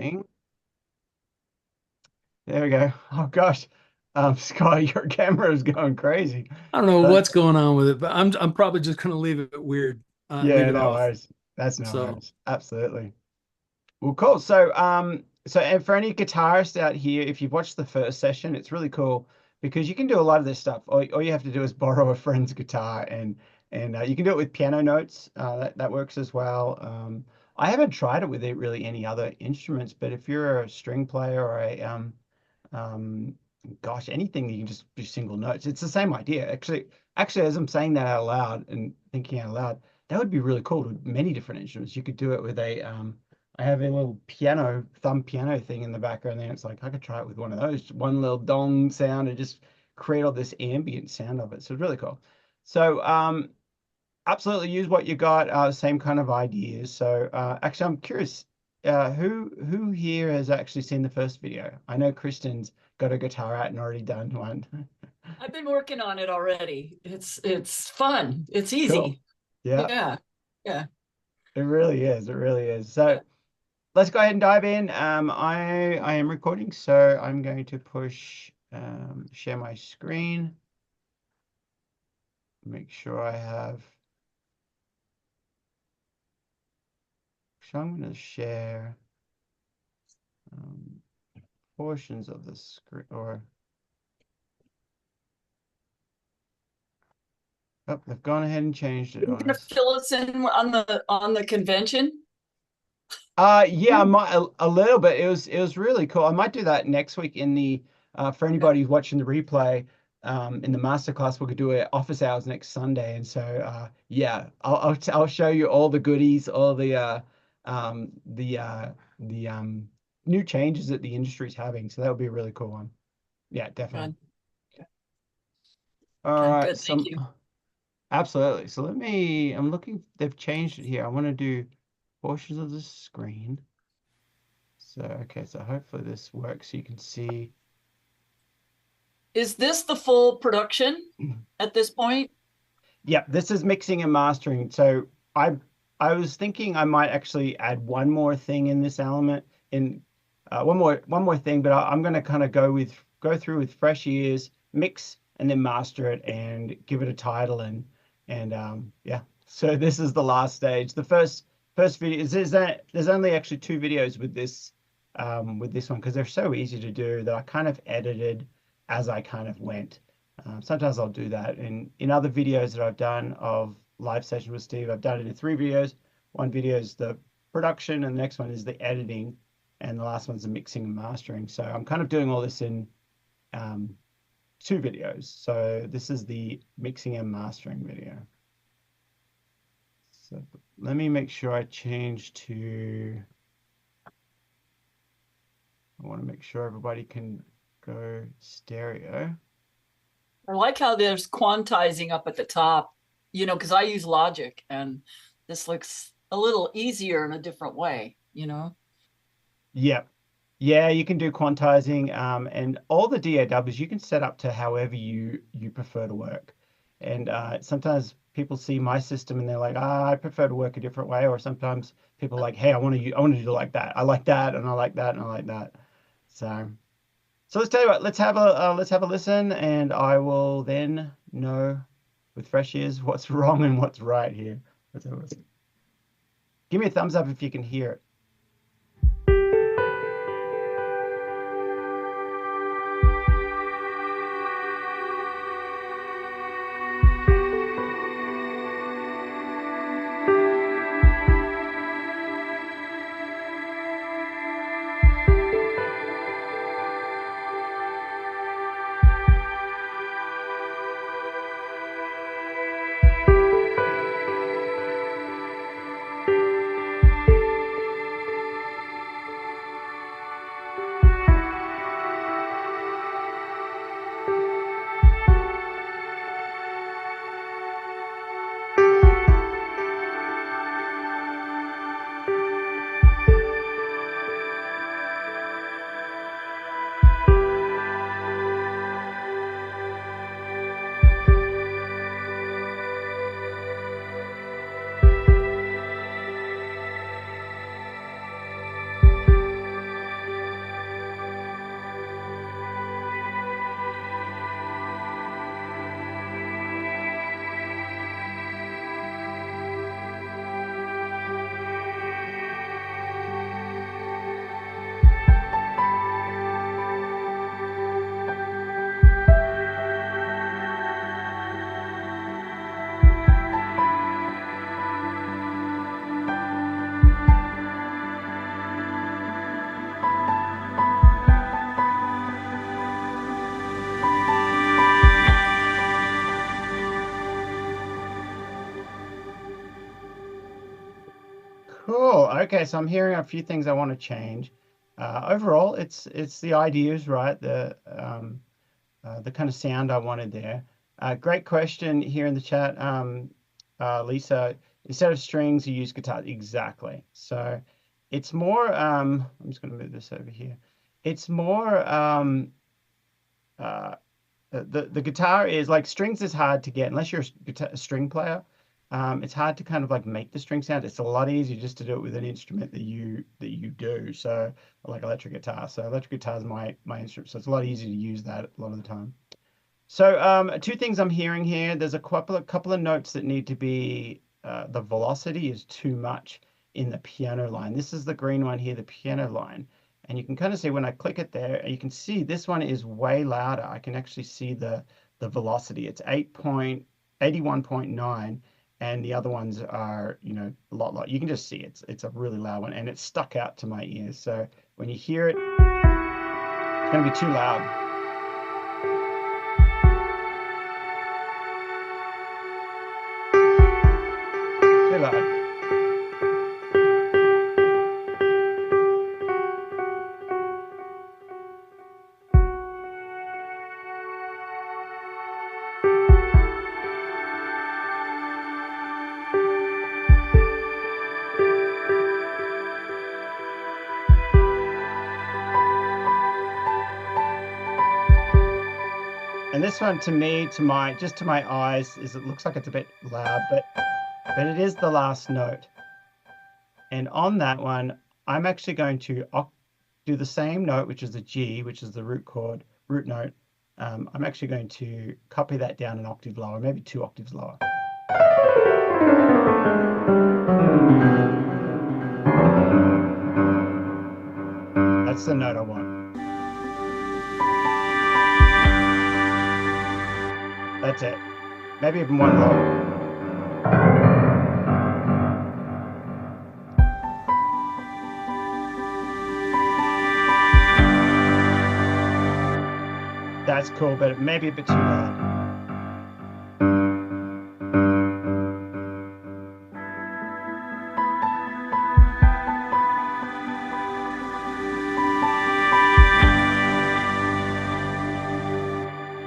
rolling. There we go. Oh gosh, Scott, your camera is going crazy. I don't know That's what's going on with it, but I'm probably just gonna leave it weird, leave yeah, it no off. worries. That's no So worries. Absolutely. Well, cool. So and for any guitarists out here, if you've watched the first session, it's really cool because you can do a lot of this stuff. All you have to do is borrow a friend's guitar and you can do it with piano notes. That works as well. I haven't tried it with really any other instruments, but if you're a string player or a um, gosh, anything you can just do single notes. It's the same idea. Actually, as I'm saying that out loud and thinking out loud, that would be really cool with many different instruments. You could do it with I have a little thumb piano thing in the background there. It's like I could try it with one of those, one little dong sound and just create all this ambient sound of it. So it's really cool. So, absolutely use what you got. Same kind of ideas. So actually, I'm curious. Who here has actually seen the first video? I know Kristen's got a guitar out and already done one. I've been working on it already. It's fun. It's Cool. easy. Yeah, Yeah. Yeah. it really is. It really is. Yeah. So let's go ahead and dive in. I am recording, so I'm going to push share my screen. Make sure I have. So I'm going to share um, portions of the screen or. Oh, they've gone ahead and changed it You're on gonna us. fill us in on the convention? Yeah, I might a little bit. It was really cool. I might do that next week in the for Okay. anybody who's watching the replay. In the masterclass, we could do it office hours next Sunday, and so yeah, I'll show you all the goodies, all um the uh the new changes that the industry's having. So that would be a really cool one. Yeah, definitely. Good. All Okay, right, good. Thank some you. absolutely. So I'm looking, they've changed it here. I want to do portions of the screen. So, okay, so hopefully this works so you can see. Is this the full production at this point? Yeah, this is mixing and mastering. So I I was thinking I might actually add one more thing in this element in one more thing, but I'm going to kind of go through with fresh ears, mix and then master it and give it a title and yeah. So this is the last stage. The first video is there's only actually two videos with this one because they're so easy to do that I kind of edited as I kind of went. Sometimes I'll do that. And in other videos that I've done of live session with Steve, I've done it in three videos. One video is the production, and the next one is the editing, and the last one's the mixing and mastering. So I'm kind of doing all this in um, two videos. So this is the mixing and mastering video. So let me make sure I change to. I want to make sure everybody can go stereo. I like how there's quantizing up at the top, because I use Logic and this looks a little easier in a different way. Yeah, yeah, you can do quantizing, and all the DAWs you can set up to however you prefer to work. And sometimes people see my system and they're like, I prefer to work a different way. Or sometimes people are like, hey, I want to do like that. I like that, and I like that, and I like that. So, so let's tell you what. Let's have a listen, and I will then know with fresh ears what's wrong and what's right here. Let's have a listen. Give me a thumbs up if you can hear it. Okay, so I'm hearing a few things I want to change. Overall, it's the ideas, right? The kind of sound I wanted there. Great question here in the chat, Lisa. Instead of strings, you use guitar. Exactly. So it's more. I'm just going to move this over here. It's more. The guitar is like strings is hard to get unless you're a string player. It's hard to kind of like make the string sound. It's a lot easier just to do it with an instrument that you do. So like electric guitar. So electric guitar is my instrument. So it's a lot easier to use that a lot of the time. So two things I'm hearing here. There's a couple of notes that need to be the velocity is too much in the piano line. This is the green one here, the piano line. And you can kind of see when I click it there, you can see this one is way louder. I can actually see the velocity. It's 81.9, and the other ones are, a lot. You can just see it's a really loud one, and it's stuck out to my ears. So when you hear it, it's going to be too loud. Too loud. And this one, to me, to my eyes, it looks like it's a bit loud, but it is the last note. And on that one, I'm actually going to do the same note, which is the G, which is the root note. I'm actually going to copy that down an octave lower, maybe 2 octaves lower. That's the note I want. That's it. Maybe even 1 lower. That's cool, but maybe a bit too loud.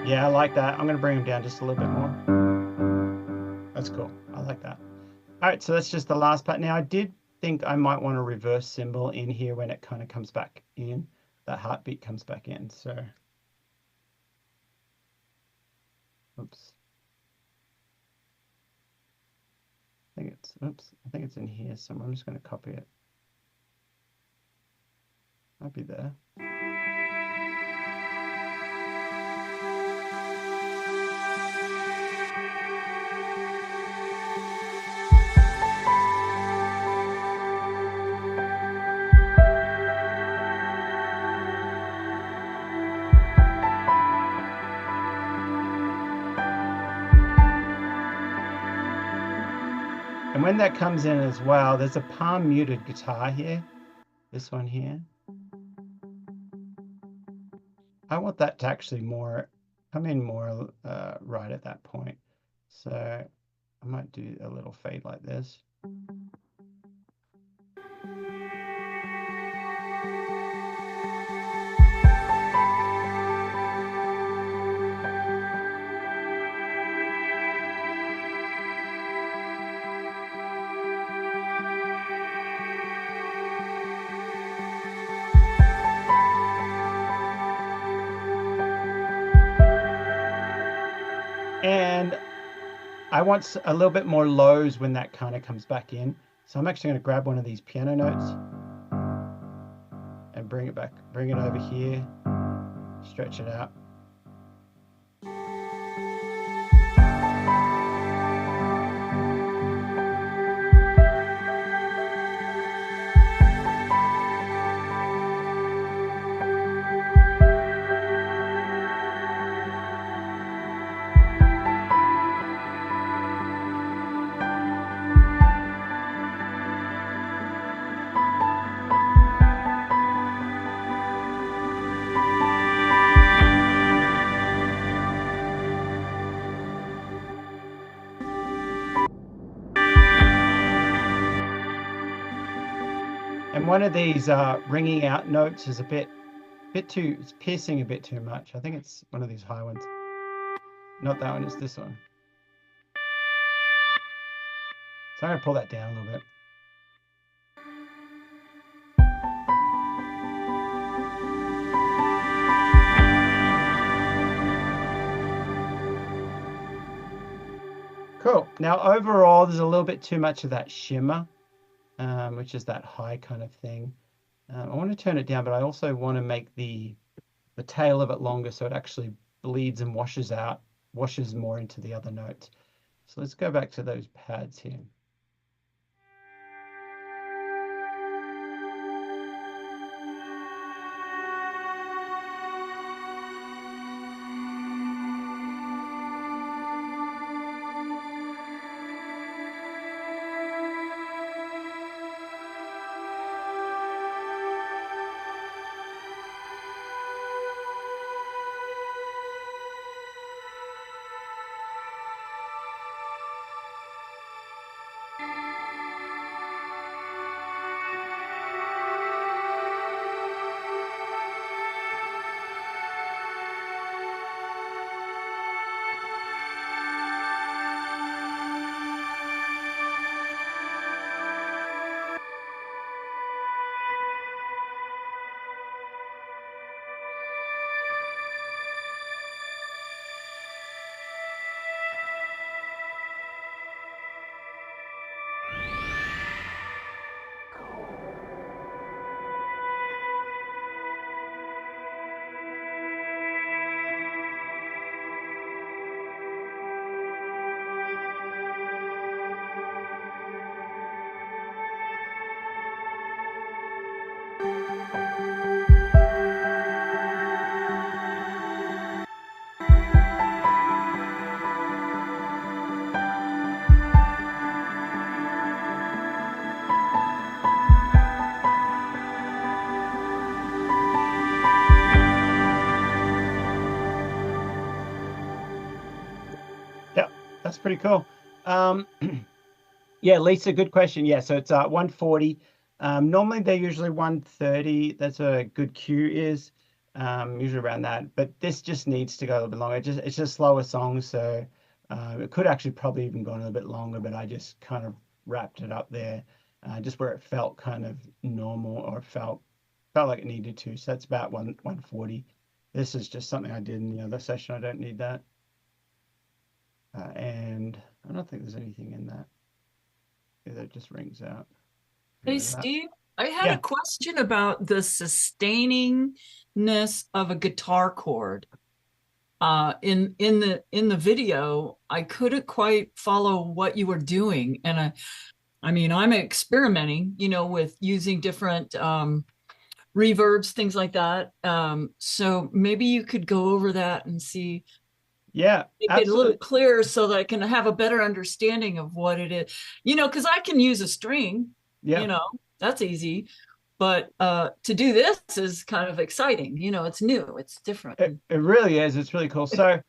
Yeah, I like that. I'm going to bring them down just a little bit more. That's cool. I like that. All right, so that's just the last part. Now, I did think I might want a reverse cymbal in here when it kind of comes back in. That heartbeat comes back in, so... Oops. I think it's in here somewhere. I'm just going to copy it. Might be there. And when that comes in as well, there's a palm muted guitar here. This one here. I want that to actually come in more right at that point. So I might do a little fade like this. And I want a little bit more lows when that kind of comes back in. So I'm actually going to grab one of these piano notes and bring it over here, stretch it out. one of these ringing out notes is a bit too, it's piercing a bit too much. I think it's one of these high ones. Not that one, it's this one. So I'm going to pull that down a little bit. Cool. Now overall, there's a little bit too much of that shimmer, which is that high kind of thing. I want to turn it down, but I also want to make the tail of it longer so it actually bleeds and washes more into the other notes. So let's go back to those pads here. Yep, that's pretty cool. Yeah, Lisa, good question. Yeah, so it's 140. Normally they're usually 130. That's a good cue is usually around that. But this just needs to go a little bit longer. It's just slower song, so it could actually probably even gone a little bit longer, but I just kind of wrapped it up there, just where it felt kind of normal or felt like it needed to. So that's about 140. This is just something I did in the other session. I don't need that. And I don't think there's anything in that. Yeah, that just rings out. Hey, Steve, I had Yeah. a question about the sustainingness of a guitar chord. In the video, I couldn't quite follow what you were doing, and I mean, I'm experimenting, with using different reverbs, things like that. So maybe you could go over that and see, Yeah, make it a little absolutely. clearer so that I can have a better understanding of what it is. Because I can use a string, Yeah, that's easy. But to do this is kind of exciting. It's new, it's different. it really is. It's really cool. So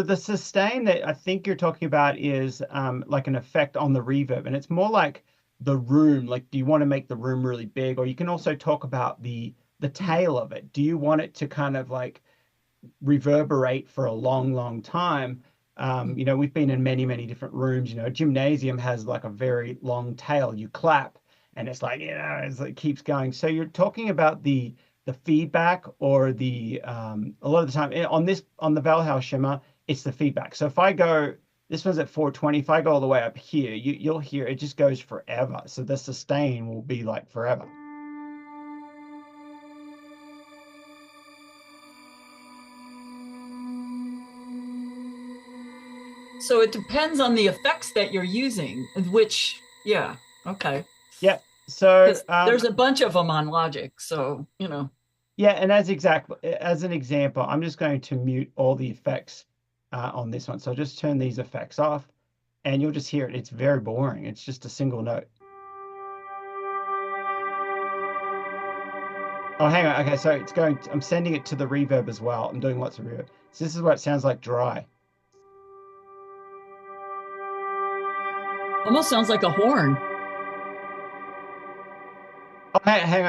the sustain that I think you're talking about is like an effect on the reverb, and it's more like the room. Like, do you want to make the room really big, or you can also talk about the tail of it. Do you want it to kind of like reverberate for a long, long time? We've been in many, many different rooms. A gymnasium has like a very long tail. You clap, and it's like, it keeps going. So you're talking about the feedback or the a lot of the time on the Valhalla shimmer, it's the feedback. So if I go, this one's at 420. If I go all the way up here, you'll hear it just goes forever. So the sustain will be like forever. So it depends on the effects that you're using, which, yeah, okay. Yep. So Because there's a bunch of them on Logic, so yeah, and as an example, I'm just going to mute all the effects on this one. So I'll just turn these effects off, and you'll just hear it. It's very boring. It's just a single note. Oh, hang on. Okay, so I'm sending it to the reverb as well. I'm doing lots of reverb. So this is what it sounds like dry. almost sounds like a horn. Oh, hang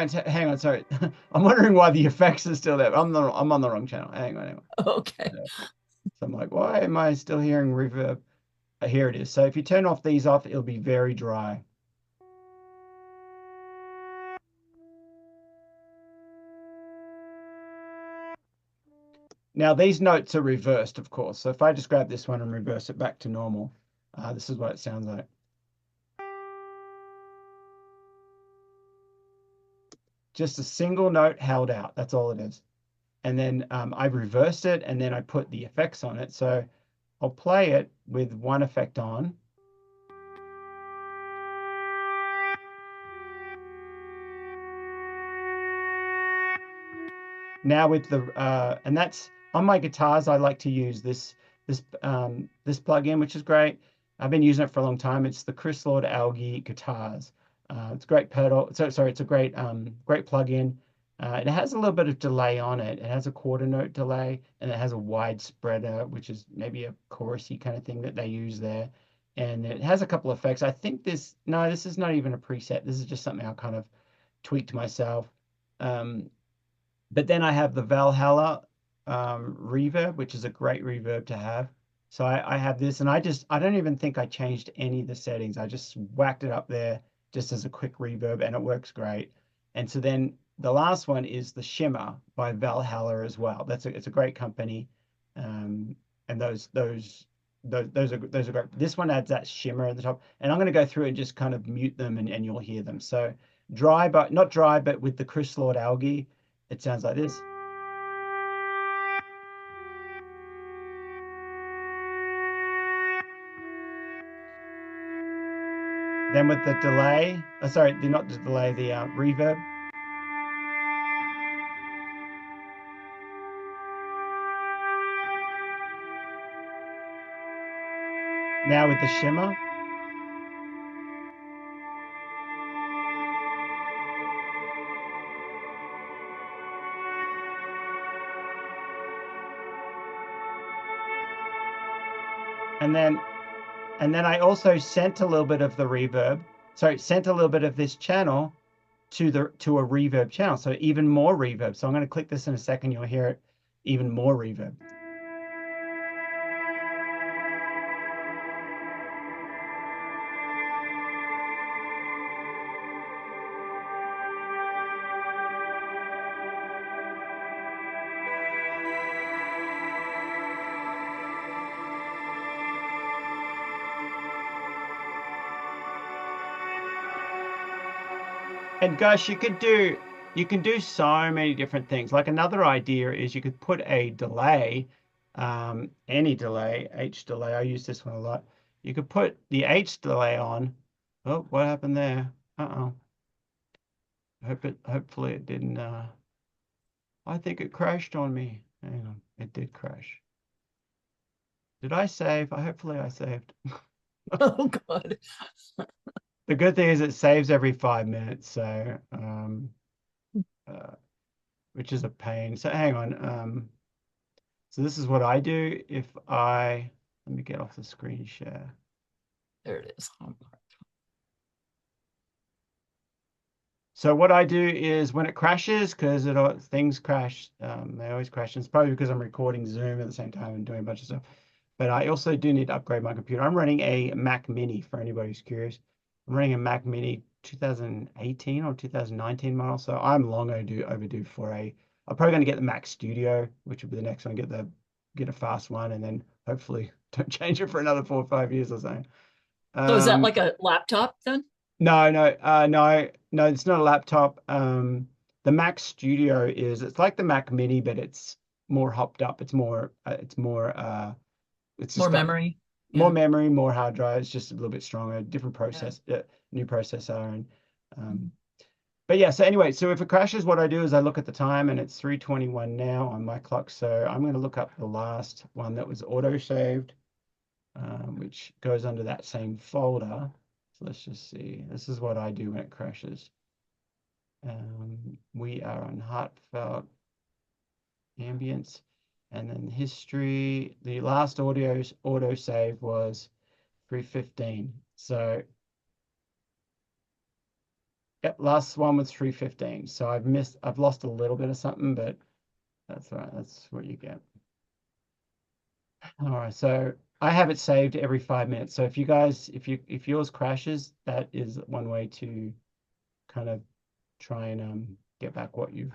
on. Sorry, I'm wondering why the effects are still there. I'm on the wrong channel. Hang on. Okay. So, so I'm like, why am I still hearing reverb? Here it is. So if you turn off these off, it'll be very dry. Now these notes are reversed, of course. So if I just grab this one and reverse it back to normal, this is what it sounds like. Just a single note held out. That's all it is. And then I've reversed it and then I put the effects on it. So I'll play it with one effect on. Now with the and that's on my guitars. I like to use this plugin, which is great. I've been using it for a long time. It's the Chris Lord Algae guitars. It's a great pedal. So sorry, it's a great plugin. It has a little bit of delay on it. It has a quarter note delay, and it has a wide spreader, which is maybe a chorusy kind of thing that they use there. And it has a couple of effects. I think this is not even a preset. This is just something I kind of tweaked myself. Um, but then I have the Valhalla reverb, which is a great reverb to have. So I have this, and I don't even think I changed any of the settings. I just whacked it up there just as a quick reverb, and it works great. And so then the last one is the Shimmer by Valhalla as well. It's a great company, and those are great. This one adds that shimmer at the top, and I'm going to go through and just kind of mute them, and you'll hear them. So dry, but not dry, but with the Chris Lord Algae. It sounds like this. Then with the delay, sorry, not the delay, the reverb. Now with the shimmer. And then I also sent a little bit of the reverb. Sorry, sent a little bit of this channel to a reverb channel. So even more reverb. So I'm going to click this in a second. You'll hear it even more reverb. And gosh, you can do so many different things. Like another idea is you could put a delay, any delay, H delay. I use this one a lot. You could put the H delay on. Oh, what happened there? Uh-oh. Hopefully it didn't I think it crashed on me. Hang on, it did crash. Did I save? Hopefully I saved. Oh God. The good thing is it saves every 5 minutes, so uh, which is a pain. So hang on. So this is what I do if let me get off the screen share. There it is. So what I do is when it crashes, because things crash, they always crash. And it's probably because I'm recording Zoom at the same time and doing a bunch of stuff. But I also do need to upgrade my computer. I'm running a Mac Mini for anybody who's curious. I'm running a Mac Mini 2018 or 2019 model. So I'm long overdue for I'm probably going to get the Mac Studio, which will be the next one. Get a fast one, and then hopefully don't change it for another 4 or 5 years or so. So is that like a laptop then? No, it's not a laptop. The Mac Studio it's like the Mac Mini, but it's more hopped up. It's just More got memory? more Yeah. memory, more hard drive. It's just a little bit stronger, different Yeah. new processor, and but yeah. So anyway, so if it crashes, what I do is I look at the time, and it's 3:21 now on my clock. So I'm going to look up the last one that was auto saved, which goes under that same folder. So let's just see. This is what I do when it crashes. We are on Heartfelt, Ambience, and then history. The last auto save was 3:15. So Yep, last one was 315. So I've lost a little bit of something, but that's all right. That's what you get. All right, so I have it saved every 5 minutes. So if you guys, if yours crashes, that is one way to kind of try and get back what you've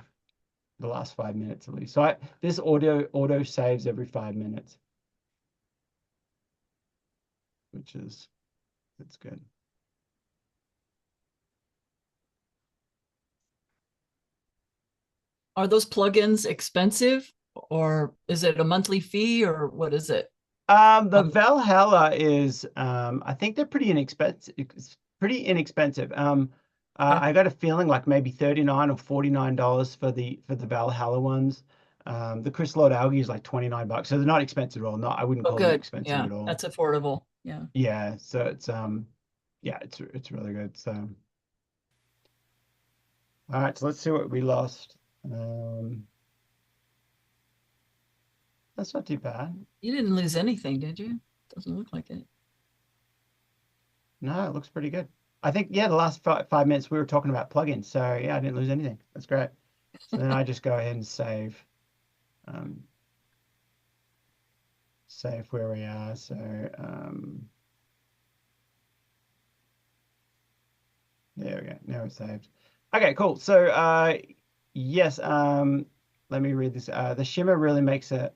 the last 5 minutes at least. So this auto saves every 5 minutes, which is that's good. Are those plugins expensive or is it a monthly fee or what is it? The Valhalla is I think they're pretty inexpensive. Pretty inexpensive. Yeah. I got a feeling like maybe $39 or $49 for the Valhalla ones. The Chris Lord Algae is like $29, so they're not expensive at all. Not I wouldn't Oh, call them good. expensive Yeah, at all. that's affordable. Yeah. Yeah, so it's yeah, it's really good. So all right, so let's see what we lost. That's not too bad. You didn't lose anything, did you? Doesn't look like it. No, it looks pretty good. I think, yeah, the last 5 minutes we were talking about plugins. So yeah, I didn't lose anything. That's great. So then I just go ahead and um, save where we are. So there we go. Now it's saved. Okay, cool. So yes, let me read this. The shimmer really makes it.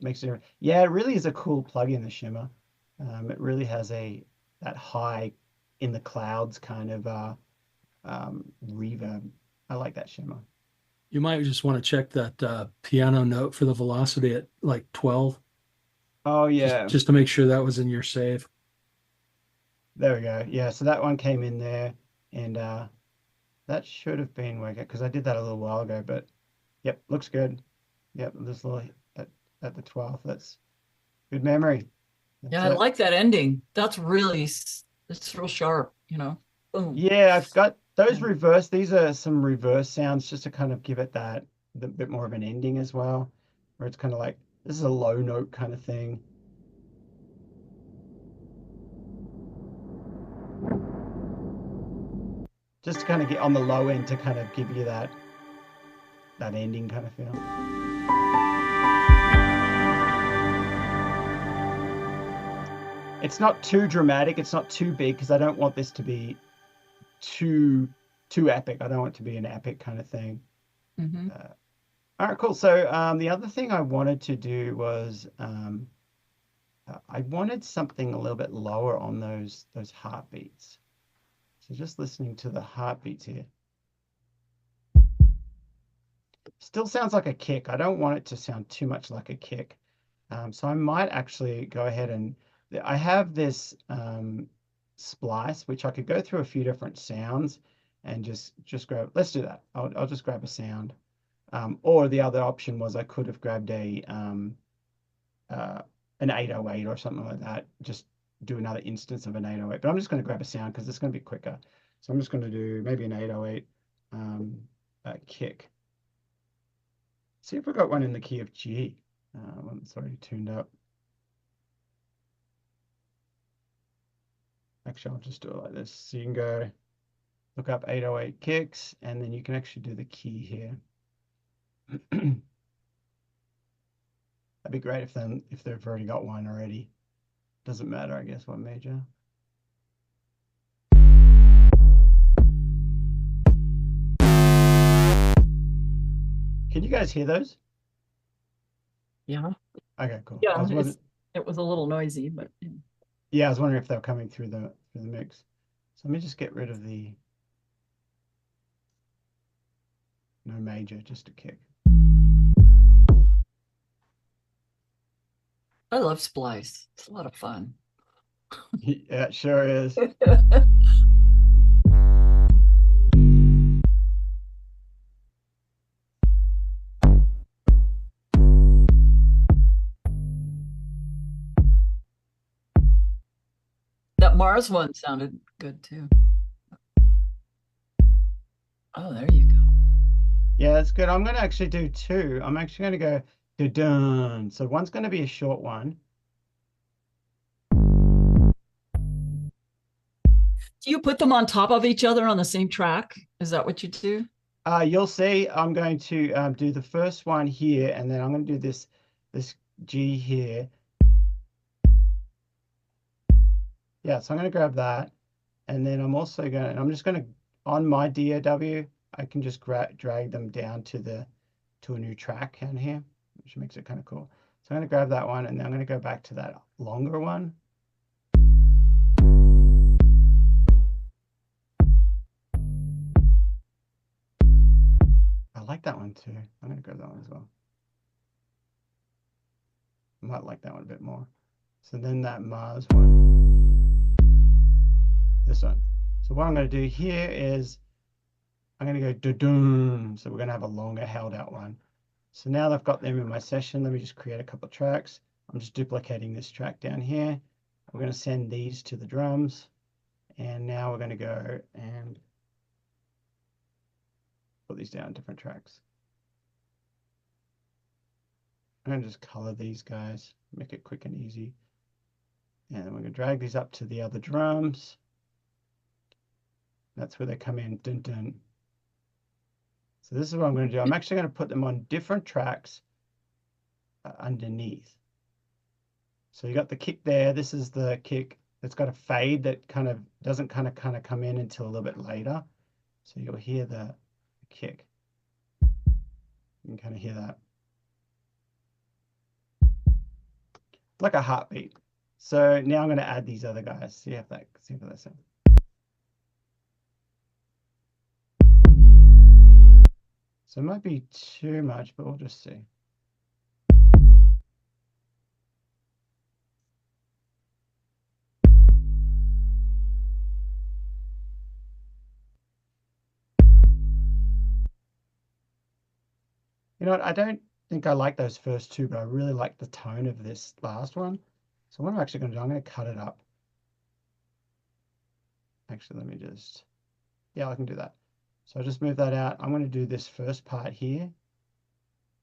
Yeah, it really is a cool plugin, the shimmer. It really has that high in the clouds kind of reverb. I like that shimmer. You might just want to check that piano note for the velocity at like 12, Oh just yeah, just to make sure that was in your save. there we go. Yeah, so that one came in there, and that should have been working because I did that a little while ago. But yep, looks good. Yep, this little at, at the 12th. That's good memory. That's Yeah, I it. like that ending. That's really, it's real sharp, you know. Boom. Yeah, I've got those Yeah. reverse. These are some reverse sounds just to kind of give it the bit more of an ending as well, where it's kind of like this is a low note kind of thing. Just to kind of get on the low end to kind of give you that ending kind of feel. It's not too dramatic. It's not too big because I don't want this to be too too epic. I don't want it to be an epic kind of thing. Hmm. All right, cool. So the other thing I wanted to do was I wanted something a little bit lower on those heartbeats. So just listening to the heartbeats here. Still sounds like a kick. I don't want it to sound too much like a kick. So I might actually go ahead and I have this splice, which I could go through a few different sounds and just grab. Let's do that. I'll just grab a sound. Or the other option was I could have grabbed uh, an 808 or something like that. Just do another instance of an 808. But I'm just going to grab a sound because it's going to be quicker. So I'm just going to do maybe an 808 kick. See if we got one in the key of G. One that's already tuned up. Actually, I'll just do it like this. So you can go look up 808 kicks, and then you can actually do the key here. That'd be great if they've already got one already. Doesn't matter, I guess, what major. Can you guys hear those? Yeah. Okay, cool. Yeah, it was a little noisy, but Yeah, I was wondering if they were coming through the mix. So let me just get rid of the no major, just a kick. I love Splice. It's a lot of fun. Yeah, it sure is. That Mars one sounded good too. Oh, there you go. Yeah, that's good. I'm going to actually do two. I'm actually going to go dun. So one's going to be a short one. Do you put them on top of each other on the same track? Is that what you do? You'll see I'm going to do the first one here, and then I'm going to do this G here. Yeah, so I'm going to grab that, and then I'm also going to, I'm just going to, on my DAW, I can just drag them down to a new track down here, which makes it kind of cool. So I'm going to grab that one, and then I'm going to go back to that longer one. I like that one too. I'm going to grab that one as well. I might like that one a bit more. So then that Mars one, this one. So what I'm going to do here is I'm going to go do-doom. So we're going to have a longer held out one. So now that I've got them in my session, let me just create a couple of tracks. I'm just duplicating this track down here. We're going to send these to the drums. And now we're going to go and put these down different tracks. I'm going to just color these guys, make it quick and easy. And then we're going to drag these up to the other drums. That's where they come in. Dun, dun. So this is what I'm going to do. I'm actually going to put them on different tracks underneath. So you got the kick there. This is the kick that's got a fade that kind of doesn't kind of come in until a little bit later. So you'll hear the kick. You can kind of hear that. Like a heartbeat. So now I'm going to add these other guys. See if that sounds. So it might be too much, but we'll just see. You know what? I don't think I like those first two, but I really like the tone of this last one. So what I'm actually going to do, I'm going to cut it up. Actually, let me just, yeah, I can do that. So I'll just move that out. I'm going to do this first part here.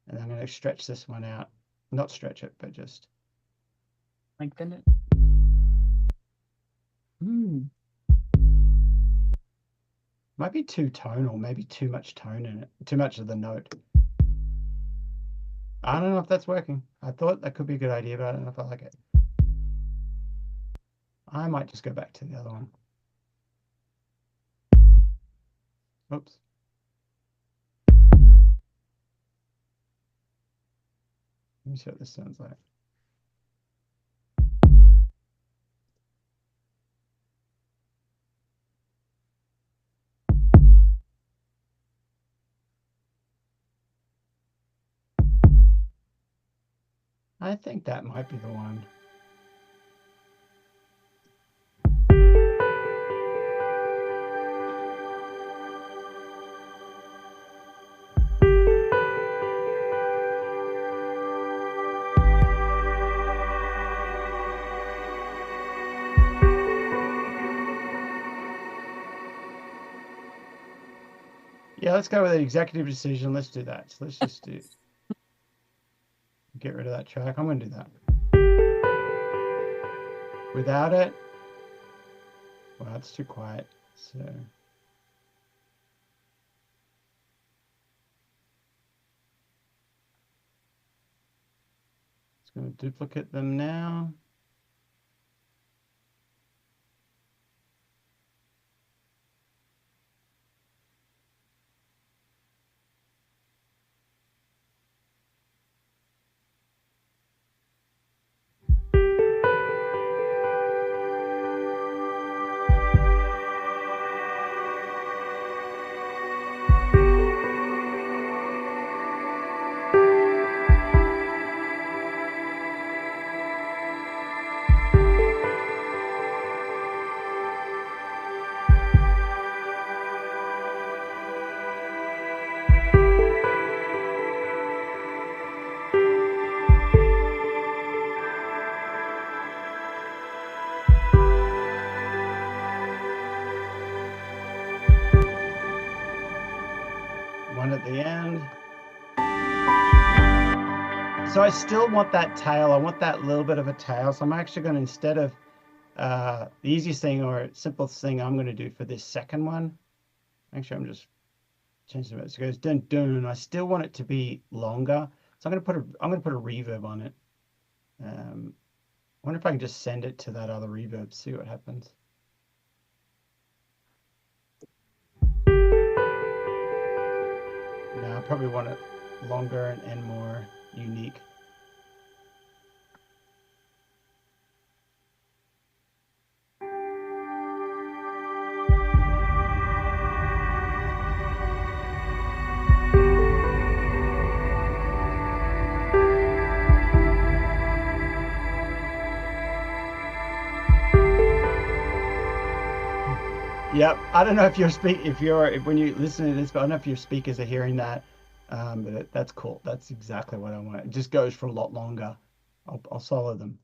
And I'm going to stretch this one out. Not stretch it, but just Lengthen it. Might be too tonal, maybe too much tone in it, too much of the note. I don't know if that's working. I thought that could be a good idea, but I don't know if I like it. I might just go back to the other one. Oops. Let me see what this sounds like. I think that might be the one. Yeah, let's go with an executive decision. Let's do that. So let's just do get rid of that track. I'm going to do that. Without it, well, it's too quiet. So it's going to duplicate them now. One at the end. So I still want that tail. I want that little bit of a tail. So I'm actually going to, instead of the easiest thing or simplest thing I'm going to do for this second one, actually, I'm just changing it. So it goes dun dun. I still want it to be longer, so I'm going to put a reverb on it. I wonder if I can just send it to that other reverb, see what happens. No, I probably want it longer and more unique. Yep. I don't know if when you listen to this, but I don't know if your speakers are hearing that. But that's cool. That's exactly what I want. It just goes for a lot longer. I'll solo them.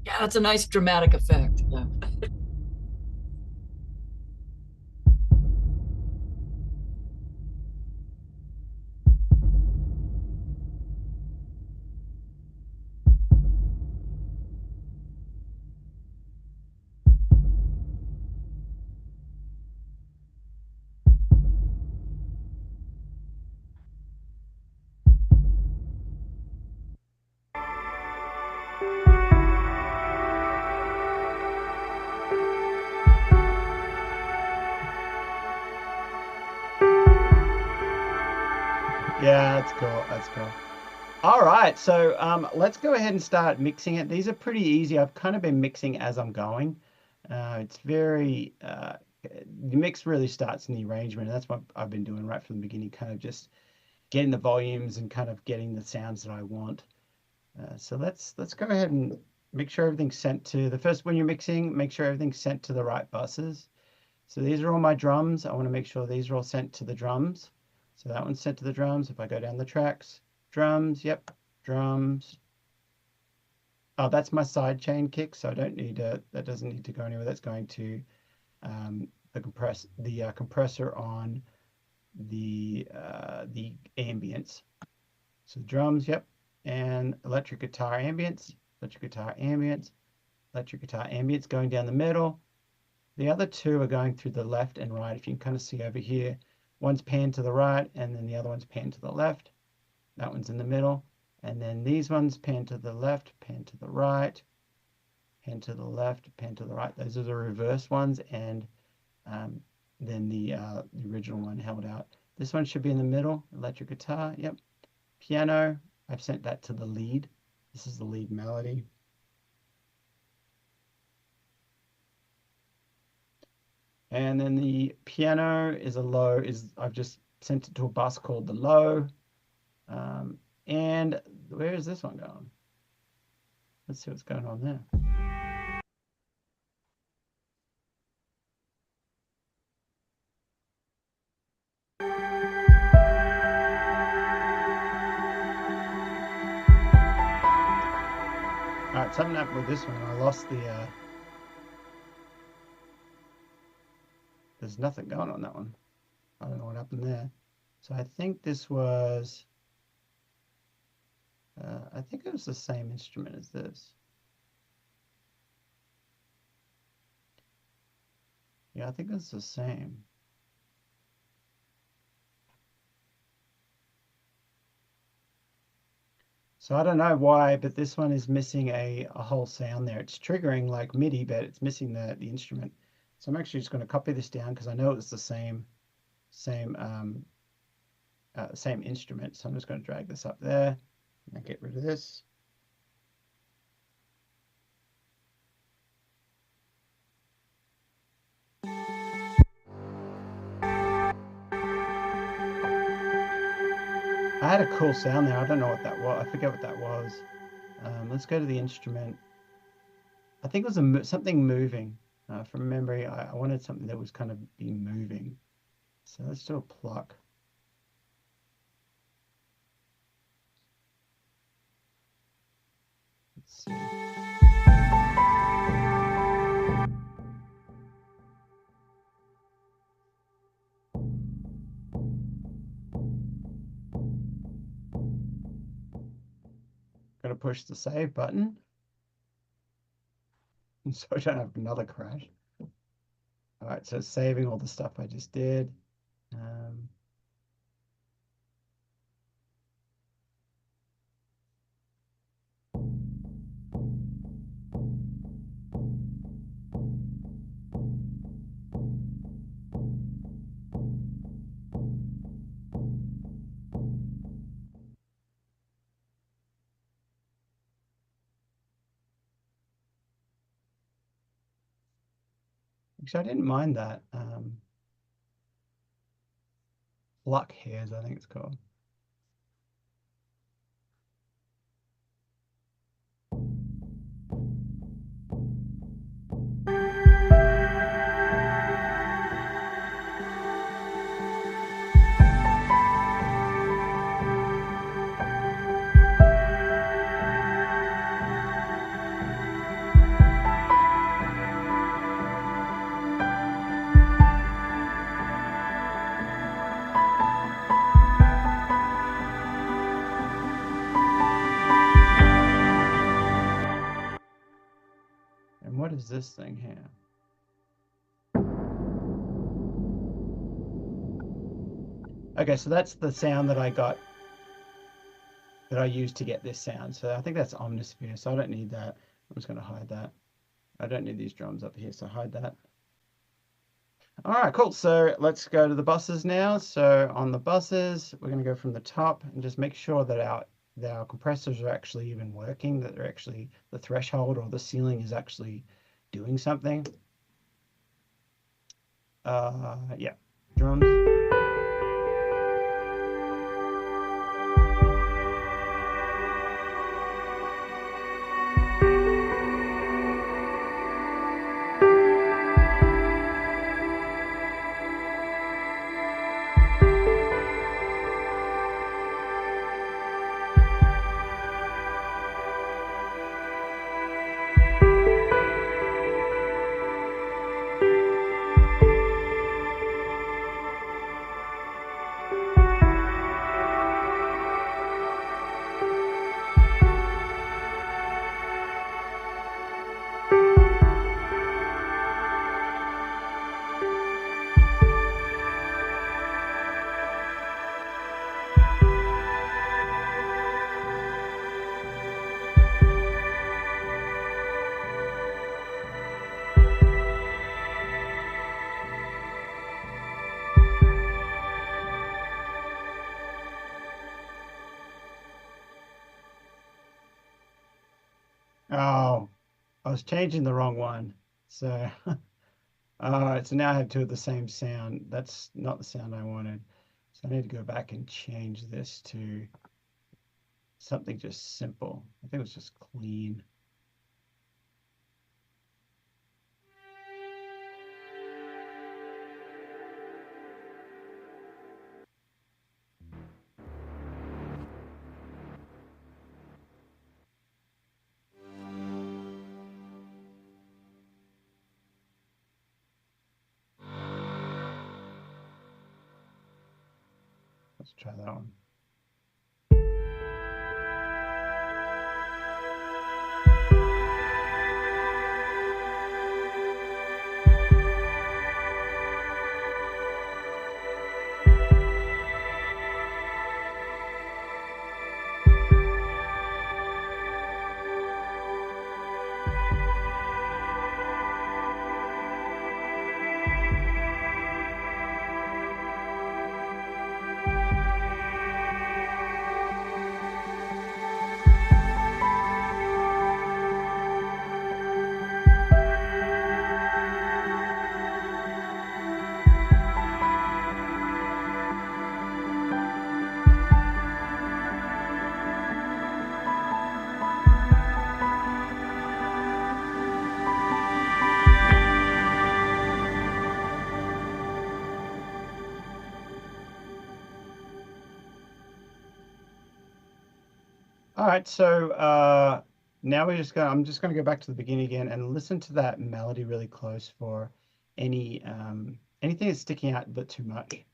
Yeah, it's a nice dramatic effect. Yeah. Yeah, that's cool. That's cool. All right, so let's go ahead and start mixing it. These are pretty easy. I've kind of been mixing as I'm going. It's very the mix really starts in the arrangement, and that's what I've been doing right from the beginning, kind of just getting the volumes and kind of getting the sounds that I want. So let's go ahead and make sure everything's sent to the first when you're mixing, make sure everything's sent to the right buses. So these are all my drums. I want to make sure these are all sent to the drums. So that one's sent to the drums. If I go down the tracks, drums, yep, drums. Oh, that's my side chain kick, so I don't need that doesn't need to go anywhere. That's going to the compressor on the ambience. So drums, yep, and electric guitar ambience, electric guitar ambience, electric guitar ambience going down the middle. The other two are going through the left and right. If you can kind of see over here, one's panned to the right and then the other one's panned to the left. That one's in the middle. And then these ones pan to the left, pan to the right, pan to the left, pan to the right. Those are the reverse ones, and then the original one held out. This one should be in the middle. Electric guitar, yep. Piano, I've sent that to the lead. This is the lead melody. And then the piano is a low, I've just sent it to a bus called the low. And where is this one going? Let's see what's going on there. All right, something happened with this one. I lost the, there's nothing going on that one. I don't know what happened there. So I think this was, I think it was the same instrument as this. Yeah, I think it's the same. So I don't know why, but this one is missing a whole sound there. It's triggering like MIDI, but it's missing the instrument. So I'm actually just going to copy this down because I know it's the same same instrument. So I'm just going to drag this up there and get rid of this. I had a cool sound there. I don't know what that was. I forget what that was. Let's go to the instrument. I think it was something moving. From memory, I wanted something that was kind of be moving. So let's do a pluck. Let's see. going to push the save button. So I don't have another crash. All right, so saving all the stuff I just did. Actually, I didn't mind that. Luck hairs, I think it's called. And what is this thing here? Okay, so that's the sound that I got, that I used to get this sound. So I think that's Omnisphere, so I don't need that. I'm just going to hide that. I don't need these drums up here, so hide that. All right, cool. So let's go to the buses now. So on the buses, we're going to go from the top and just make sure that our compressors are actually even working, that they're actually, the threshold or the ceiling is actually doing something. Yeah, drums. Oh, I was changing the wrong one. So, all right, so now I have two of the same sound. That's not the sound I wanted. So I need to go back and change this to something just simple. I think it was just clean. Let's try that one. All right, so now I'm just gonna go back to the beginning again and listen to that melody really close for anything that's sticking out but too much.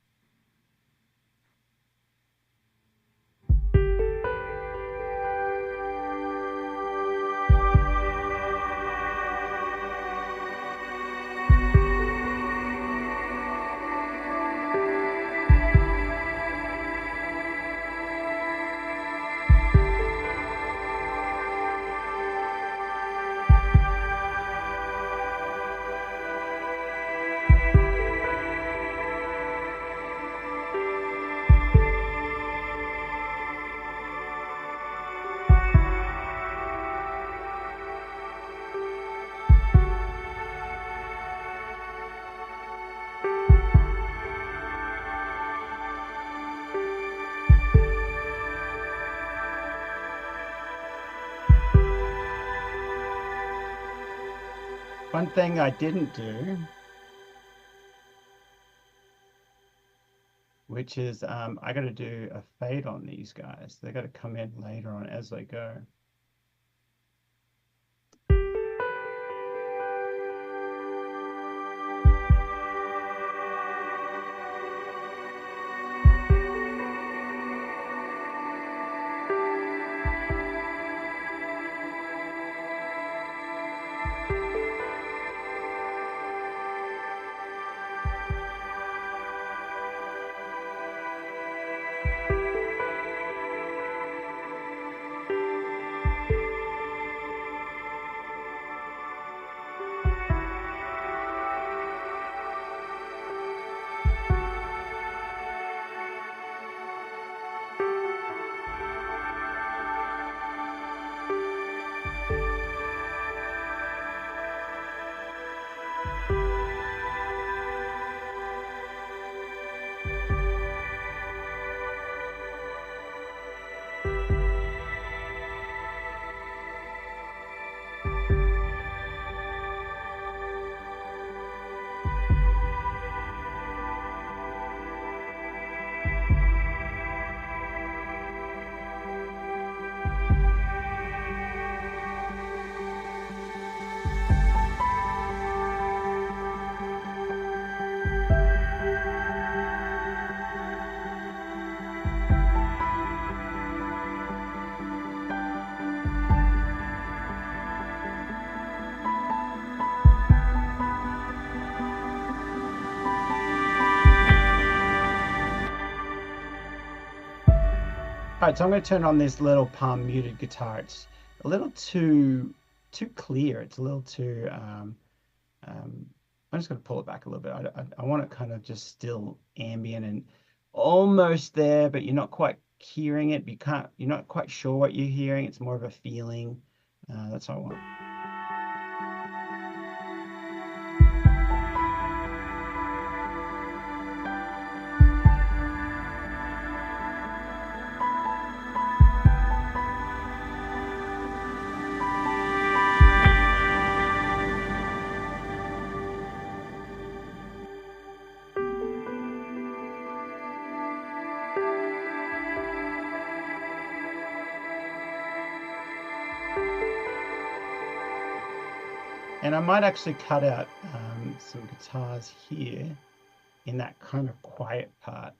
one thing I didn't do, which is I got to do a fade on these guys. They got to come in later on as they go. All right, so I'm going to turn on this little palm muted guitar. It's a little too clear. It's a little too. I'm just going to pull it back a little bit. I want it kind of just still ambient and almost there, but you're not quite hearing it. You're not quite sure what you're hearing. It's more of a feeling. That's what I want. And I might actually cut out some guitars here in that kind of quiet part.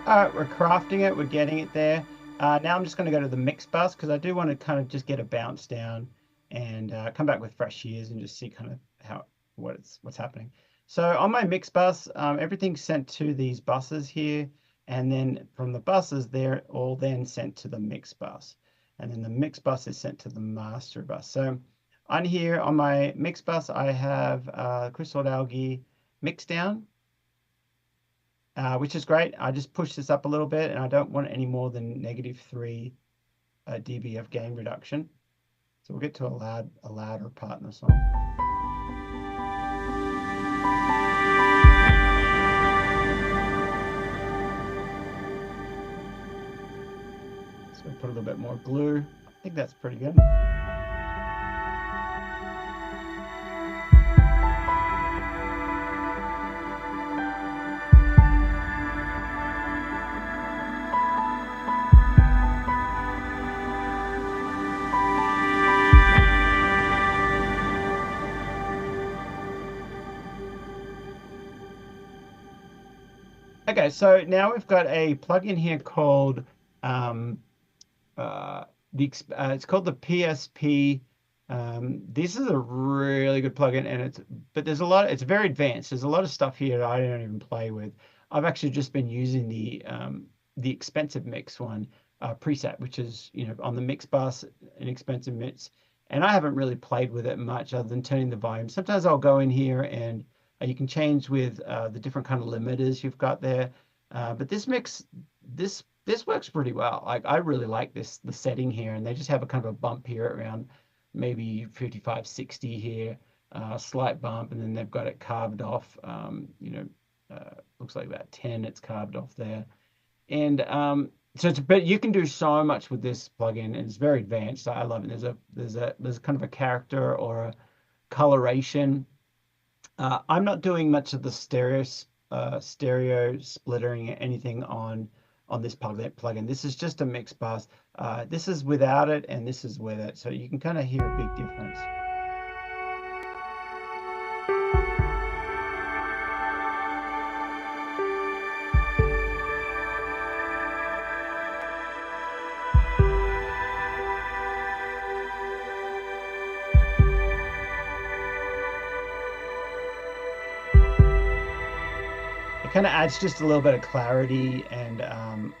All right, we're crafting it, we're getting it there. Now I'm just going to go to the mix bus because I do want to kind of just get a bounce down and come back with fresh ears and just see kind of what's happening. So on my mix bus, everything's sent to these buses here, and then from the buses, they're all then sent to the mix bus, and then the mix bus is sent to the master bus. So on here on my mix bus, I have crystal algae mix down. Which is great. I just push this up a little bit and I don't want any more than -3 dB of gain reduction. So we'll get to a louder part in the song. So put a little bit more glue. I think that's pretty good. Okay, so now we've got a plugin here called it's called the PSP This is a really good plugin, and it's very advanced. There's a lot of stuff here that I don't even play with. I've actually just been using the expensive mix one preset, which is on the mix bus, an expensive mix, and I haven't really played with it much other than turning the volume. Sometimes I'll go in here and you can change with the different kind of limiters you've got there. But this works pretty well. Like I really like the setting here, and they just have a kind of a bump here around maybe 55, 60 here, slight bump, and then they've got it carved off. Looks like about 10. It's carved off there, and but you can do so much with this plugin, and it's very advanced. I love it. There's kind of a character or a coloration. I'm not doing much of the stereo splittering anything on this plugin. This is just a mix bus. This is without it, and this is with it, so you can kind of hear a big difference. It kind of adds just a little bit of clarity, and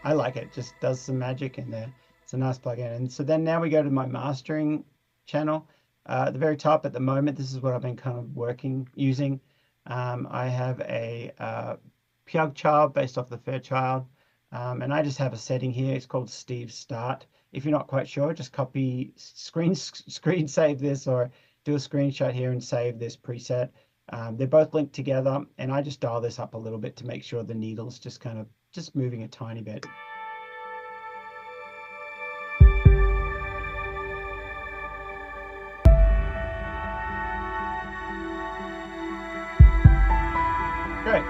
I like it. Just does some magic in there. It's a nice plugin. And so then now we go to my mastering channel. At the very top at the moment, this is what I've been kind of using. I have a Pug Child based off the Fairchild, and I just have a setting here. It's called Steve Start. If you're not quite sure, just copy screen save this, or do a screenshot here and save this preset. They're both linked together, and I just dial this up a little bit to make sure the needle's just moving a tiny bit. Great.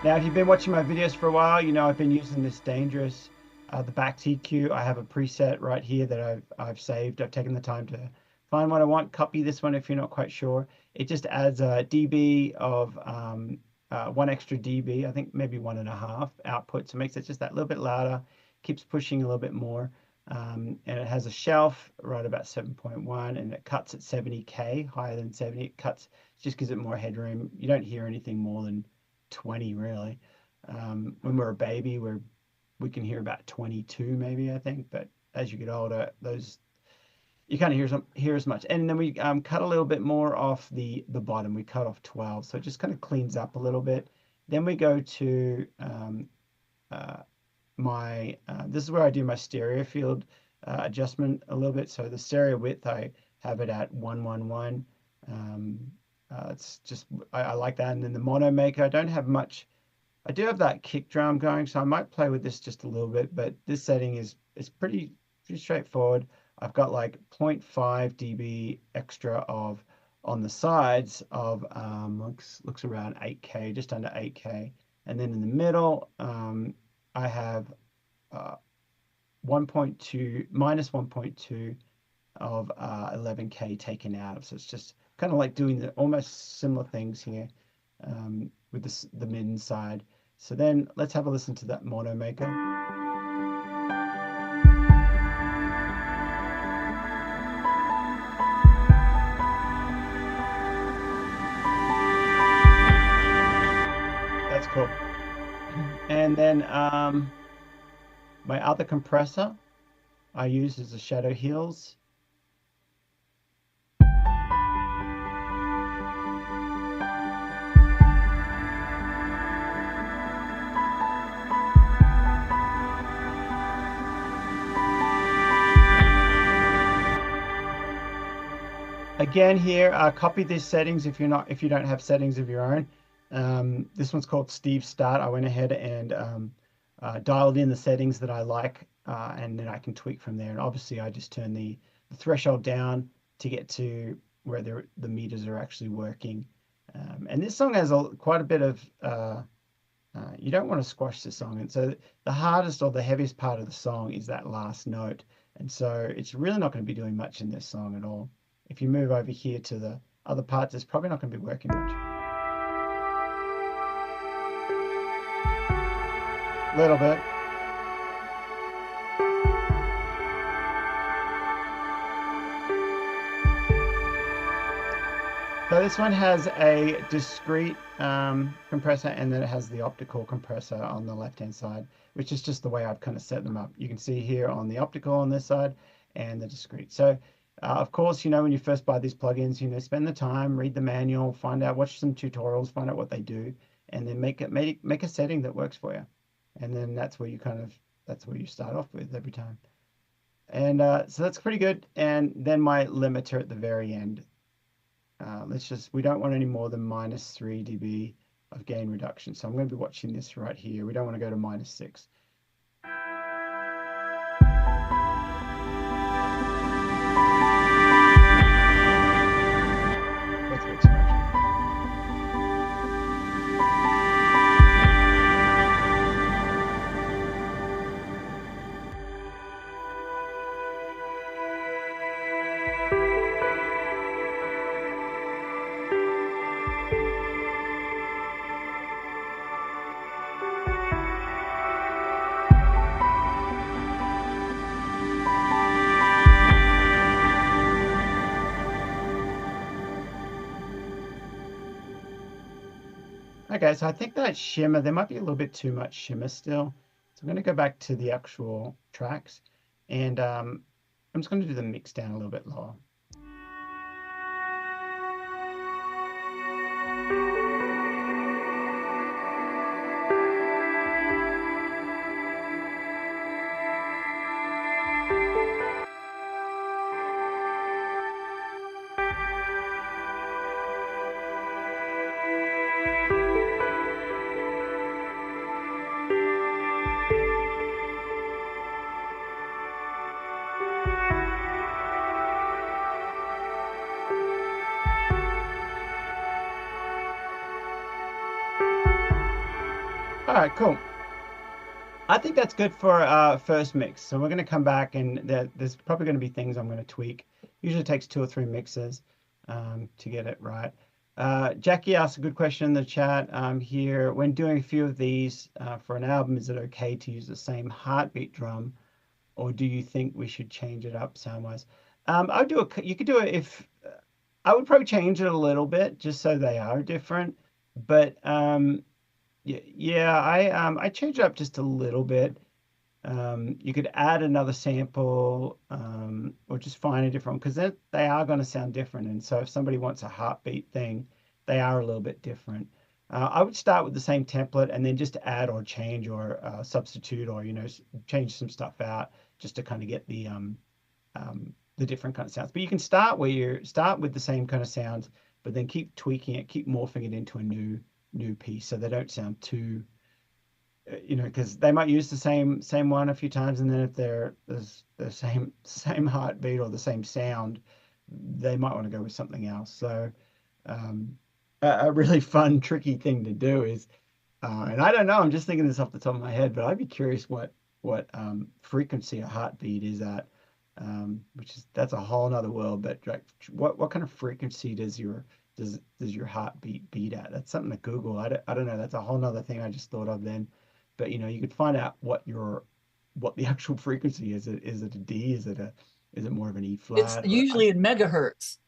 Now, if you've been watching my videos for a while, you know I've been using this Dangerous, the back TQ. I have a preset right here that I've saved. I've taken the time to find what I want, copy this one if you're not quite sure. It just adds a dB of one extra dB, I think maybe 1.5 output, so it makes it just that little bit louder, keeps pushing a little bit more, and it has a shelf right about 7.1, and it cuts at 70K, higher than 70. It cuts, just gives it more headroom. You don't hear anything more than 20 really. When we're a baby, we can hear about 22 maybe, I think, but as you get older, you can't hear as much. And then we cut a little bit more off the bottom. We cut off 12, so it just kind of cleans up a little bit. Then we go to this is where I do my stereo field adjustment a little bit. So the stereo width, I have it at 111. It's just I like that. And then the mono maker, I don't have much. I do have that kick drum going, so I might play with this just a little bit, but this setting is pretty straightforward. I've got like 0.5 dB extra on the sides of looks around 8K, just under 8K, and then in the middle I have 1.2 minus 1.2 of 11K taken out. So it's just kind of like doing the almost similar things here with the mid side. So then let's have a listen to that mono maker. That's cool. And then my other compressor I use is a Shadow Heels. Again here, copy these settings if you don't have settings of your own. This one's called Steve Start. I went ahead and dialed in the settings that I like, and then I can tweak from there. And obviously I just turn the threshold down to get to where the meters are actually working. And this song has quite a bit of, you don't want to squash this song. And so the hardest or the heaviest part of the song is that last note. And so it's really not going to be doing much in this song at all. If you move over here to the other parts, it's probably not going to be working much. A little bit. this one has a discrete compressor, and then it has the optical compressor on the left-hand side, which is just the way I've kind of set them up. You can see here on the optical on this side and the discrete. So of course, when you first buy these plugins, spend the time, read the manual, find out, watch some tutorials, find out what they do, and then make a setting that works for you. And then that's where you start off with every time. And so that's pretty good. And then my limiter at the very end. We don't want any more than -3 dB of gain reduction. So I'm going to be watching this right here. We don't want to go to -6. That's a bit too much. Okay, so I think that shimmer, there might be a little bit too much shimmer still. So I'm going to go back to the actual tracks, and I'm just going to do the mix down a little bit lower. All right, cool. I think that's good for first mix. So we're going to come back, and there's probably going to be things I'm going to tweak. Usually takes 2 or 3 mixes to get it right. Jackie asked a good question in the chat here. When doing a few of these for an album, is it okay to use the same heartbeat drum, or do you think we should change it up sound-wise? You could do it if I would probably change it a little bit just so they are different, but yeah, I changed it up just a little bit. You could add another sample, or just find a different, because they are going to sound different. And so if somebody wants a heartbeat thing, they are a little bit different. I would start with the same template and then just add or change or substitute, or change some stuff out just to kind of get the different kind of sounds. But you can start with the same kind of sounds, but then keep tweaking it, keep morphing it into a new piece, so they don't sound too, because they might use the same one a few times, and then if they're the same heartbeat or the same sound, they might want to go with something else. So a really fun, tricky thing to do is, and I don't know, I'm just thinking this off the top of my head, but I'd be curious what frequency a heartbeat is at, that's a whole nother world. But what kind of frequency does your heartbeat beat at? That's something to Google. I don't know. That's a whole nother thing I just thought of then. But you could find out what the actual frequency is. Is it a D? Is it more of an E flat? It's usually in megahertz.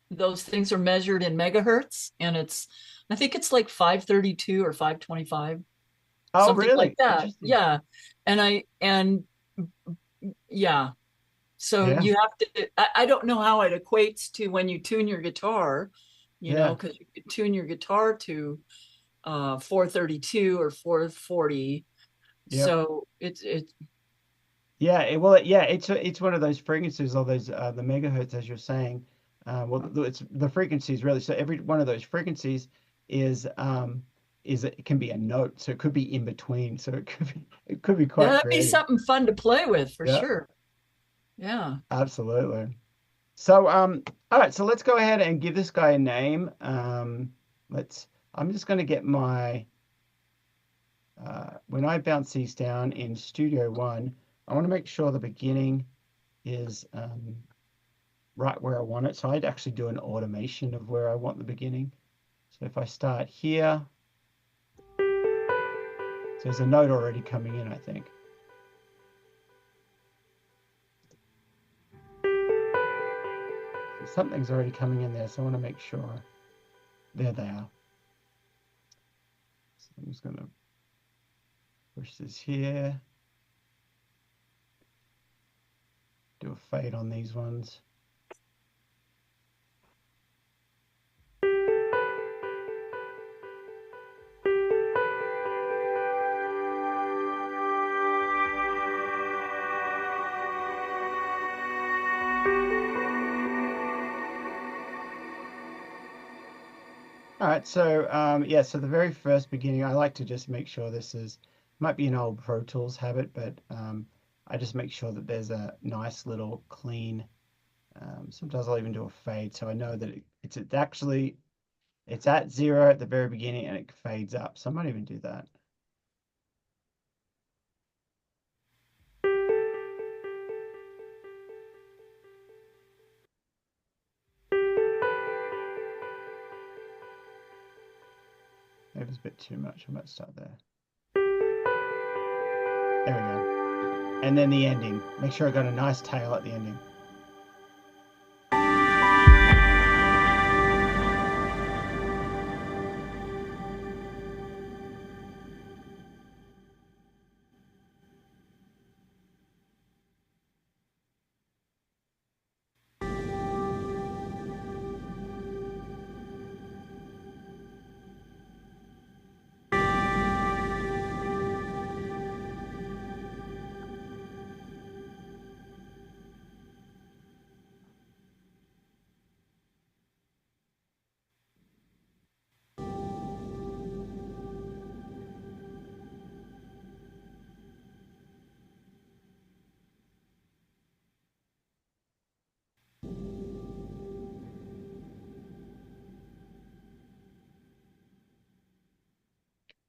Those things are measured in megahertz, and I think it's like 532 or 525. Oh, something really? like that. Yeah. Yeah. So Yeah. you have to, I don't know how it equates to when you tune your guitar, because you could tune your guitar to 432 or 440. Yep. So it's it's one of those frequencies, all those the megahertz, as you're saying. It's the frequencies really. So every one of those frequencies is it can be a note, so it could be in between. So it could be quite that'd creative. be something fun to play with for Yeah. sure. Yeah. Absolutely. So all right, so let's go ahead and give this guy a name. I'm just going to get my when I bounce these down in Studio One, I want to make sure the beginning is right where I want it. So I'd actually do an automation of where I want the beginning. So if I start here, so there's a note already coming in, I think. something's already coming in there, so I want to make sure. There they are. So I'm just going to push this here. Do a fade on these ones. All right, so yeah, so the very first beginning, I like to just make sure this is, might be an old Pro Tools habit, but I just make sure that there's a nice little clean, sometimes I'll even do a fade, so I know that it's actually, it's at 0 at the very beginning and it fades up, so I might even do that. Maybe it's a bit too much, I might start there. There we go. And then the ending. Make sure I got a nice tail at the ending.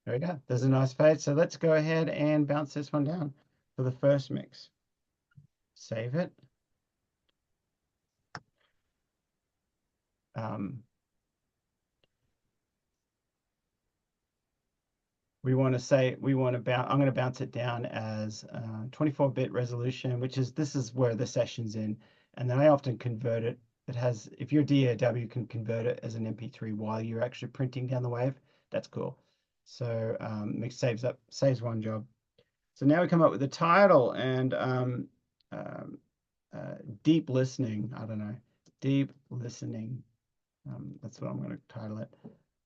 There we go. There's a nice fade. So let's go ahead and bounce this one down for the first mix. Save it. We want to say, we want to bounce, I'm going to bounce it down as 24-bit resolution, which is, this is where the session's in. And then I often convert it. It has, if your DAW can convert it as an MP3 while you're actually printing down the wave, that's cool. So it saves one job. So now we come up with the title and deep listening. I don't know, deep listening. That's what I'm going to title it.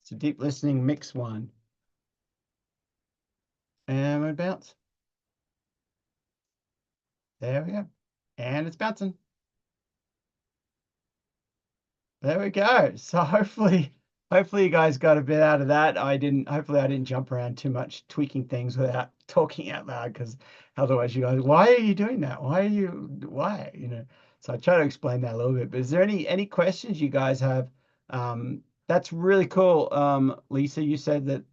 So deep listening mix 1. And we bounce. There we go. And it's bouncing. There we go. So hopefully you guys got a bit out of that. Hopefully I didn't jump around too much tweaking things without talking out loud, because otherwise you guys, why are you doing that? Why, you know? So I try to explain that a little bit, but is there any questions you guys have? That's really cool. Lisa, you said that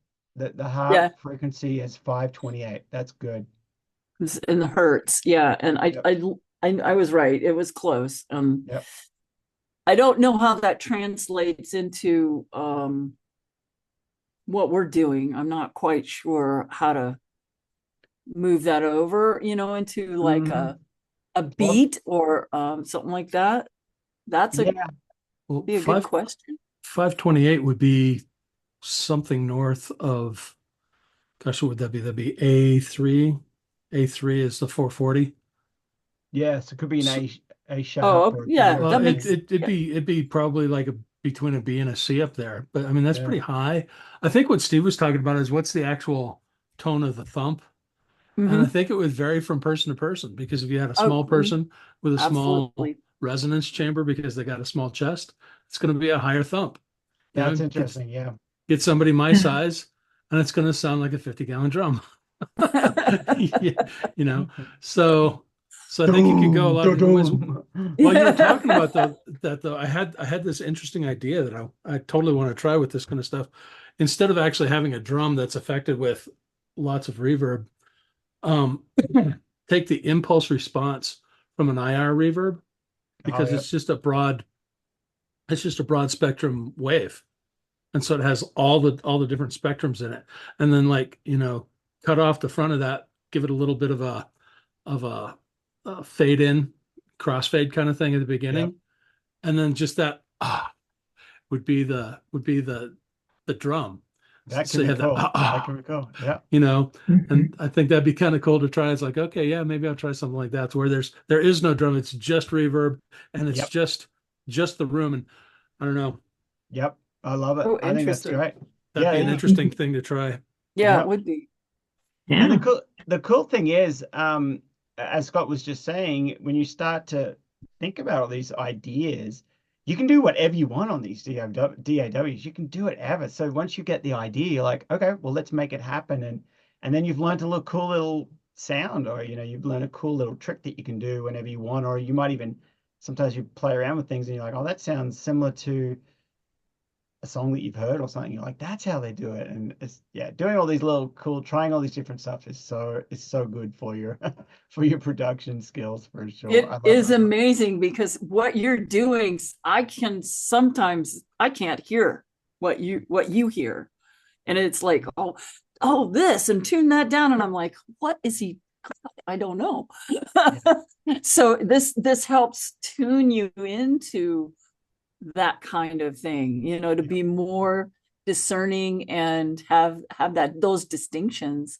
the heart frequency is 528. That's good. In the hertz. Yeah. And Yep. I was right. It was close. Yep. I don't know how that translates into what we're doing. I'm not quite sure how to move that over, into like a beat or something like that. That's be a good question. 528 would be something north of, gosh, what would that be? That'd be A3. A3 is the 440. Yes, it could be an A sharp. Oh, yeah. Well, it'd be probably like between a B and a C up there. But I mean, that's pretty high. I think what Steve was talking about is what's the actual tone of the thump. And I think it would vary from person to person, because if you had a small person with a small resonance chamber because they got a small chest, it's going to be a higher thump. That's interesting. Get somebody my size and it's going to sound like a 50-gallon drum. So I think you could go a lot of different ways. While you were talking about that though, I had this interesting idea that I totally want to try with this kind of stuff. Instead of actually having a drum that's affected with lots of reverb, take the impulse response from an IR reverb, because it's just a broad spectrum wave. And so it has all the different spectrums in it. And then, like, cut off the front of that, give it a little bit of a fade in, crossfade kind of thing at the beginning. and then just that would be the drum. That So can you be have that cool. That can be cool. Yeah. you know, Mhm. and I think that'd be kind of cool to try. It's like, okay, yeah, maybe I'll try something like that, to where there is no drum, it's just reverb, and it's Yep. just the room. And I don't know, Yep. I love it. Oh, I think that's interesting. great. that'd be an Yeah. interesting thing to try. Yeah, Yep. it would be. And Yeah. the cool thing is, as Scott was just saying, when you start to think about all these ideas, you can do whatever you want on these DAWs. You can do it ever. So once you get the idea, you're like, okay, well, let's make it happen. And then you've learned a little cool little sound, or you've learned a cool little trick that you can do whenever you want, or you might even sometimes you play around with things and you're like, oh, that sounds similar to a song that you've heard or something. You're like, that's how they do it. And it's doing all these little cool, trying all these different stuff is so good for your for your production skills for sure. I It love is it. amazing because what you're doing, I can't hear what you hear. And it's like, oh, this, and tune that down. And I'm like, what is he? I don't know. So this helps tune you into that kind of thing, to be more discerning and have those distinctions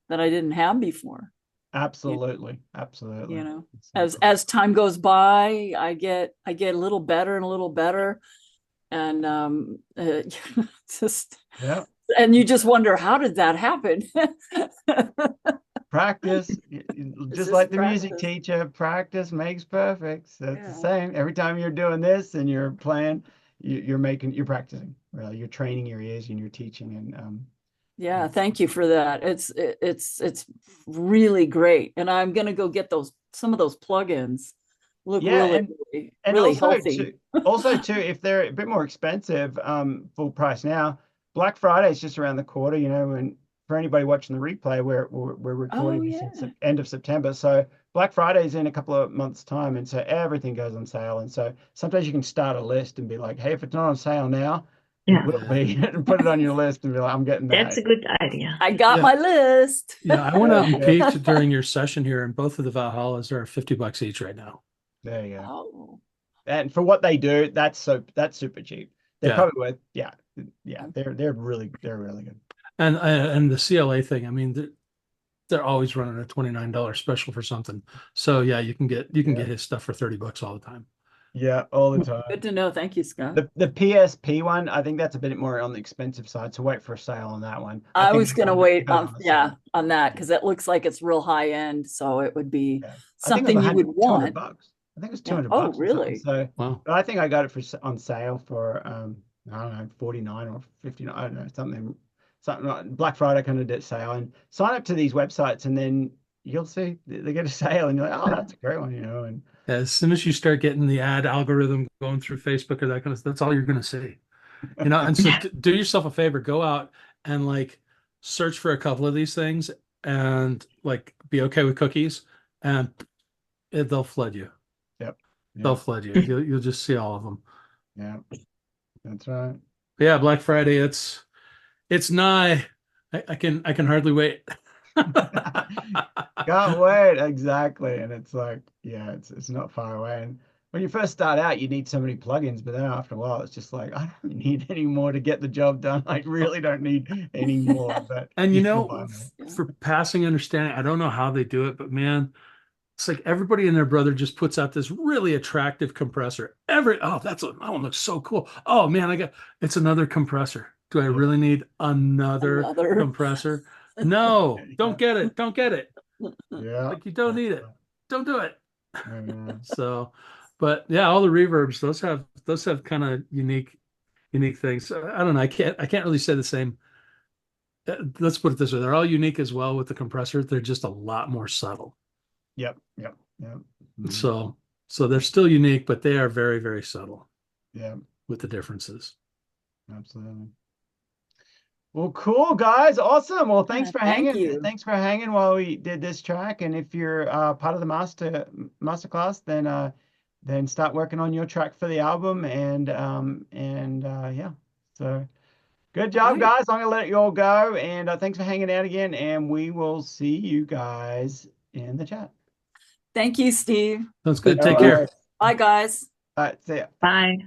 that I didn't have before. Absolutely. So cool. As time goes by, I get a little better and a little better, and just Yeah. and you just wonder, how did that happen? Practice, It's just just like the music practice. teacher, practice makes perfect. So it's the Yeah. same. Every time you're doing this and you're playing, you're practicing. Really, you're training your ears and you're teaching. And Yeah, thank you for that. It's really great, and I'm gonna go get some of those plugins. Look yeah, really, really, and really healthy. also too, if they're a bit more expensive, full price now, Black Friday is just around the corner, and for anybody watching the replay, we're Oh recording this yeah, at end of September. So Black Friday is in a couple of months' time, and so everything goes on sale. And so sometimes you can start a list and be like, hey, if it's not on sale now, it Yeah. will be, and put it on your list and be like, I'm getting That's that. a good idea. I got Yeah. my list. Yeah, I went out and Yeah. peeked during your session here, and both of the Valhallas are $50 each right now. There you go. Oh, And for what they do, that's super cheap. They're Yeah. probably worth, yeah. They're really good. And the CLA thing, I mean, they're always running a $29 special for something. So yeah, you can get his stuff for $30 all the time. Yeah, all the time. good to know. Thank you, Scott. The PSP one, I think that's a bit more on the expensive side. So wait for a sale on that one. I think was it gonna goes- wait it goes on the sale. on that because it looks like it's real high end, so it would be Yeah. I think it something was you would 200 want. bucks. I think it was Yeah. 200 Oh, bucks or something. really? So, Wow. but I think I got it on sale for I don't know, 49 or 59. I don't know, something like Black Friday kind of did sale. And sign up to these websites, and then you'll see they get a sale, and you're like, oh, that's a great one, and As soon as you start getting the ad algorithm going through Facebook or that kind of stuff, that's all you're going to see. And so do yourself a favor, go out and like search for a couple of these things and like be okay with cookies, and they'll flood you. Yep. They'll flood you. You'll just see all of them. Yeah, that's right. But yeah, Black Friday, it's nigh. I can hardly wait. Can't wait. Exactly. And it's like, yeah, it's not far away. And when you first start out, you need so many plugins, but then after a while, it's just like, I don't need any more to get the job done. I really don't need any more. But And you still find them. for passing understanding, I don't know how they do it, but man, it's like everybody and their brother just puts out this really attractive compressor. That one looks so cool. Oh man, it's another compressor. Do I really need another compressor? No, don't get it. Don't get it. Yeah. Like you don't need it. Don't do it. Yeah. So, but yeah, all the reverbs, those have kind of unique things. So, I don't know. I can't really say the same. Let's put it this way. They're all unique as well with the compressor. They're just a lot more subtle. Yep. Mm-hmm. So they're still unique, but they are very, very subtle. Yeah. With the differences. Absolutely. Well, cool, guys. Awesome. Well, thanks for Thank hanging. you. Thanks for hanging while we did this track. And if you're part of the masterclass, then start working on your track for the album. And yeah. So good job, guys. I'm gonna let you all go. And thanks for hanging out again. And we will see you guys in the chat. Thank you, Steve. Sounds good. Take care. Bye, guys. See ya. Bye.